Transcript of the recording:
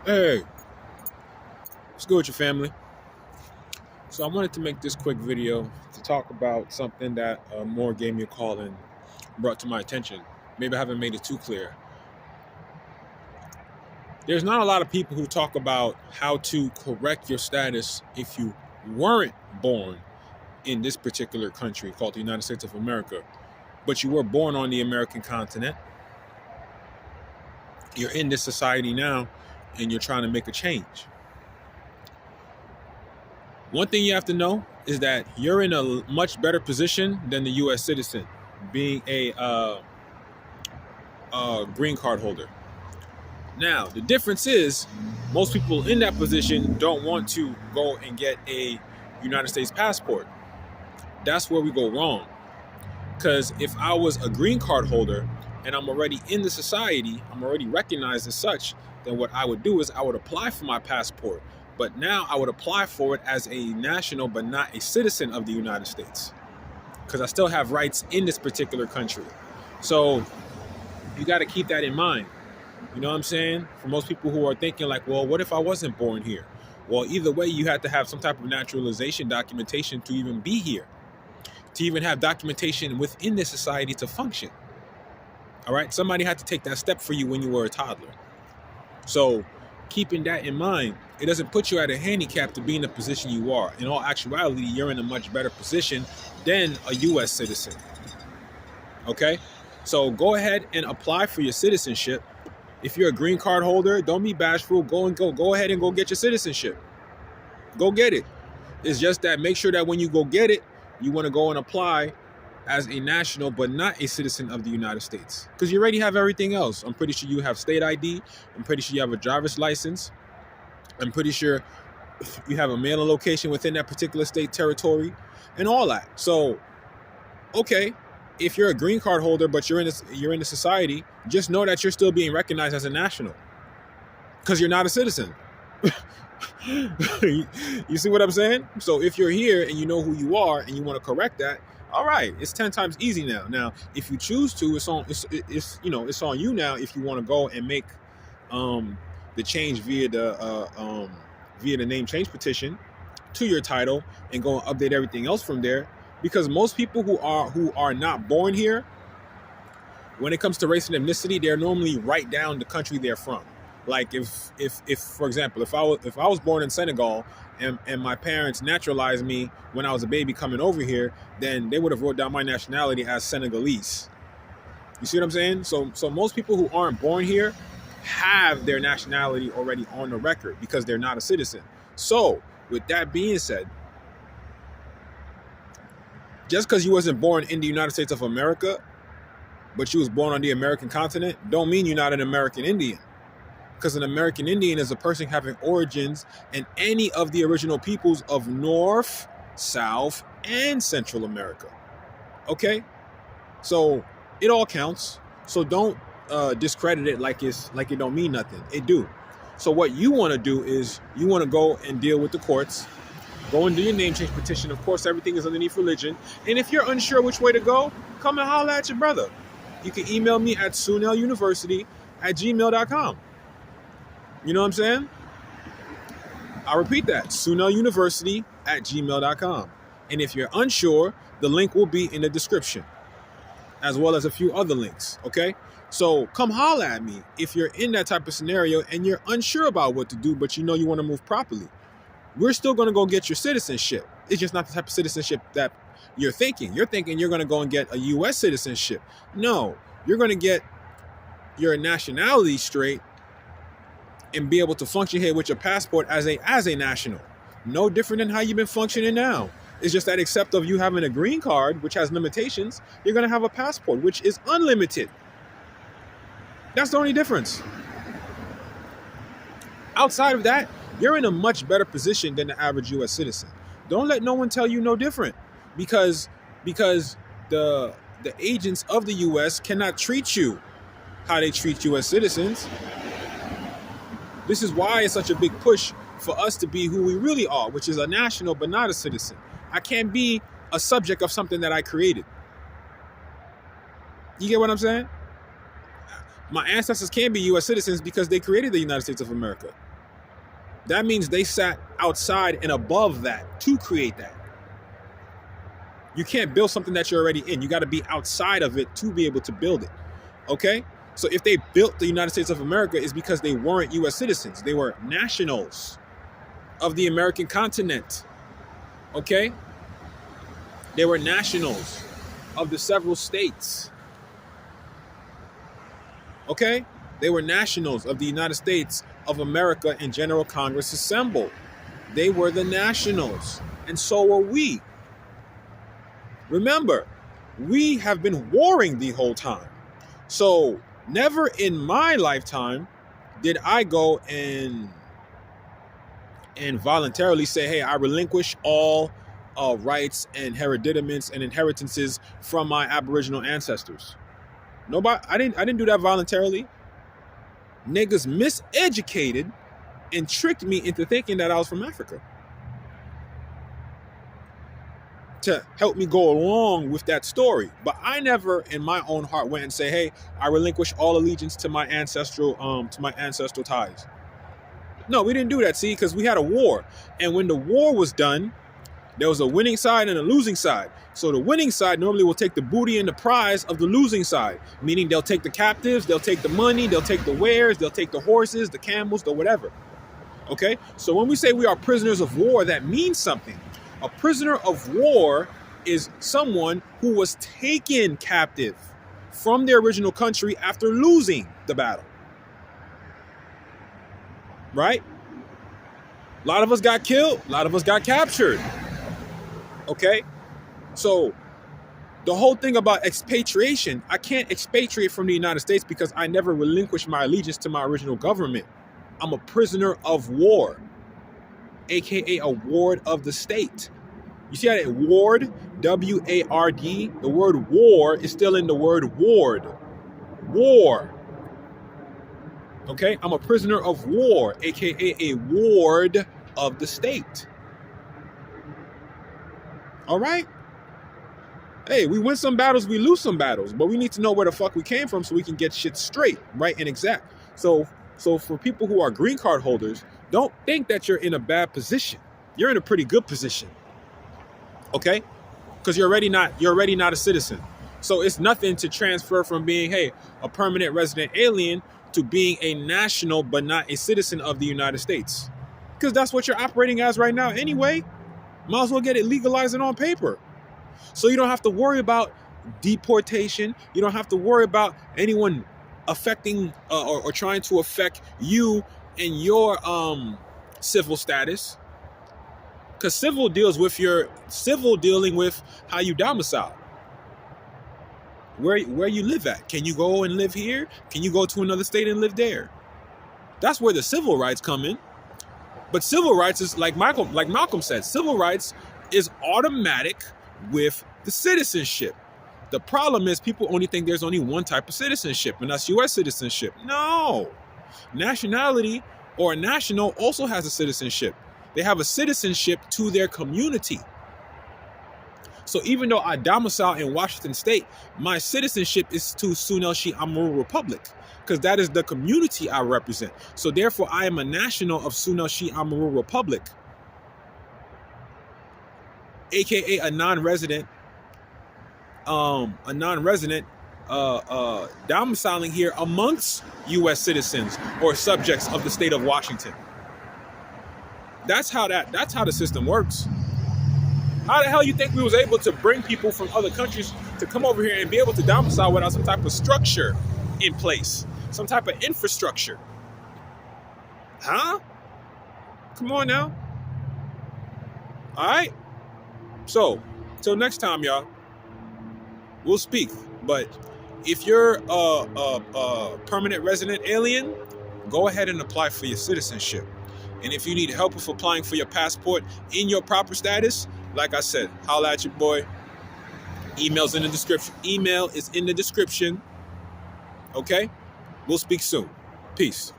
Hey, what's good with your family? So I wanted to make this quick video to talk about something that Moore gave me a call and brought to my attention. Maybe I haven't made it too clear. There's not a lot of people who talk about how to correct your status if you weren't born in this particular country called the United States of America, but you were born on the American continent. You're in this society now and you're trying to make a change. One thing you have to know is that you're in a much better position than the U.S. citizen, being a green card holder. Now, the difference is most people in that position don't want to go and get a United States passport. That's where we go wrong. Because if I was a green card holder and I'm already in the society, I'm already recognized as such, then what I would do is I would apply for my passport. But now I would apply for it as a national, but not a citizen of the United States, because I still have rights in this particular country. So you got to keep that in mind. You know what I'm saying? For most people who are thinking like, well, what if I wasn't born here? Well, either way, you had to have some type of naturalization documentation to even be here, to even have documentation within this society to function. All right. Somebody had to take that step for you when you were a toddler. So keeping that in mind, it doesn't put you at a handicap to be in the position you are. In all actuality, you're in a much better position than a U.S. citizen. Okay? So go ahead and apply for your citizenship. If you're a green card holder, don't be bashful. Go ahead and go get your citizenship. Go get it. It's just that make sure that when you go get it, you want to go and apply as a national, but not a citizen of the United States. Because you already have everything else. I'm pretty sure you have state ID. I'm pretty sure you have a driver's license. I'm pretty sure you have a mailing location within that particular state territory and all that. So, okay, if you're a green card holder, but you're in the society, just know that you're still being recognized as a national because you're not a citizen. You see what I'm saying? So if you're here and you know who you are and you want to correct that, all right, it's 10 times easy now. Now, if you choose to, it's on you now. If you want to go and make the change via the name change petition to your title and go and update everything else from there, because most people who are not born here, when it comes to race and ethnicity, they're normally right down the country they're from. Like if for example, if I was born in Senegal and my parents naturalized me when I was a baby coming over here, then they would have wrote down my nationality as Senegalese. You see what I'm saying? So most people who aren't born here have their nationality already on the record because they're not a citizen. So with that being said, just because you wasn't born in the United States of America, but you was born on the American continent, don't mean you're not an American Indian. Because an American Indian is a person having origins in any of the original peoples of North, South, and Central America. Okay? So it all counts. So don't discredit it like it don't mean nothing. It do. So what you want to do is you want to go and deal with the courts. Go and do your name change petition. Of course, everything is underneath religion. And if you're unsure which way to go, come and holler at your brother. You can email me at quuneluniversity@gmail.com. You know what I'm saying? I'll repeat that, quuneluniversity@gmail.com. And if you're unsure, the link will be in the description, as well as a few other links, okay? So come holler at me if you're in that type of scenario and you're unsure about what to do, but you know you want to move properly. We're still going to go get your citizenship. It's just not the type of citizenship that you're thinking. You're thinking you're going to go and get a U.S. citizenship. No, you're going to get your nationality straight and be able to function here with your passport as a national. No different than how you've been functioning now. It's just that except of you having a green card, which has limitations, you're going to have a passport, which is unlimited. That's the only difference. Outside of that, you're in a much better position than the average U.S. citizen. Don't let no one tell you no different, because the agents of the U.S. cannot treat you how they treat U.S. citizens. This is why it's such a big push for us to be who we really are, which is a national but not a citizen. I can't be a subject of something that I created. You get what I'm saying? My ancestors can be U.S. citizens because they created the United States of America. That means they sat outside and above that to create that. You can't build something that you're already in. You got to be outside of it to be able to build it. Okay? So if they built the United States of America, it's because they weren't U.S. citizens. They were nationals of the American continent. Okay? They were nationals of the several states. Okay? They were nationals of the United States of America and General Congress assembled. They were the nationals. And so were we. Remember, we have been warring the whole time. So never in my lifetime did I go and voluntarily say, hey, I relinquish all rights and hereditaments and inheritances from my Aboriginal ancestors. Nobody, I didn't do that voluntarily. Niggas miseducated and tricked me into thinking that I was from Africa to help me go along with that story. But I never in my own heart went and say, hey, I relinquish all allegiance to my ancestral ties. No, we didn't do that, see, because we had a war. And when the war was done, there was a winning side and a losing side. So the winning side normally will take the booty and the prize of the losing side, meaning they'll take the captives, they'll take the money, they'll take the wares, they'll take the horses, the camels, the whatever. Okay? So when we say we are prisoners of war, that means something. A prisoner of war is someone who was taken captive from their original country after losing the battle. Right? A lot of us got killed. A lot of us got captured. Okay? So the whole thing about expatriation, I can't expatriate from the United States because I never relinquished my allegiance to my original government. I'm a prisoner of war, aka a ward of the state. You see how that ward, W-A-R-D, the word war is still in the word ward. War. Okay, I'm a prisoner of war, aka a ward of the state. All right? Hey, we win some battles, we lose some battles, but we need to know where the fuck we came from so we can get shit straight, right, and exact. So for people who are green card holders, don't think that you're in a bad position. You're in a pretty good position. Okay? Because you're already not a citizen. So it's nothing to transfer from being, hey, a permanent resident alien to being a national but not a citizen of the United States. Because that's what you're operating as right now anyway. Might as well get it legalized and on paper. So you don't have to worry about deportation. You don't have to worry about anyone affecting or trying to affect you and your civil status. Because civil dealing with how you domicile. Where you live at. Can you go and live here? Can you go to another state and live there? That's where the civil rights come in. But civil rights is like Malcolm said, civil rights is automatic with the citizenship. The problem is people only think there's only one type of citizenship, and that's U.S. citizenship. No. Nationality or a national also has a citizenship. They have a citizenship to their community. So even though I domicile in Washington State, my citizenship is to Quunel Amaru Republic, because that is the community I represent. So therefore, I am a national of Quunel Amaru Republic, aka a non-resident domiciling here amongst U.S. citizens or subjects of the state of Washington. That's how the system works. How the hell you think we was able to bring people from other countries to come over here and be able to domicile without some type of structure in place? Some type of infrastructure? Huh? Come on now. All right? So, till next time, y'all, we'll speak. But if you're a permanent resident alien, go ahead and apply for your citizenship. And if you need help with applying for your passport in your proper status, like I said, holla at your boy. Email's in the description. Email is in the description. Okay? We'll speak soon. Peace.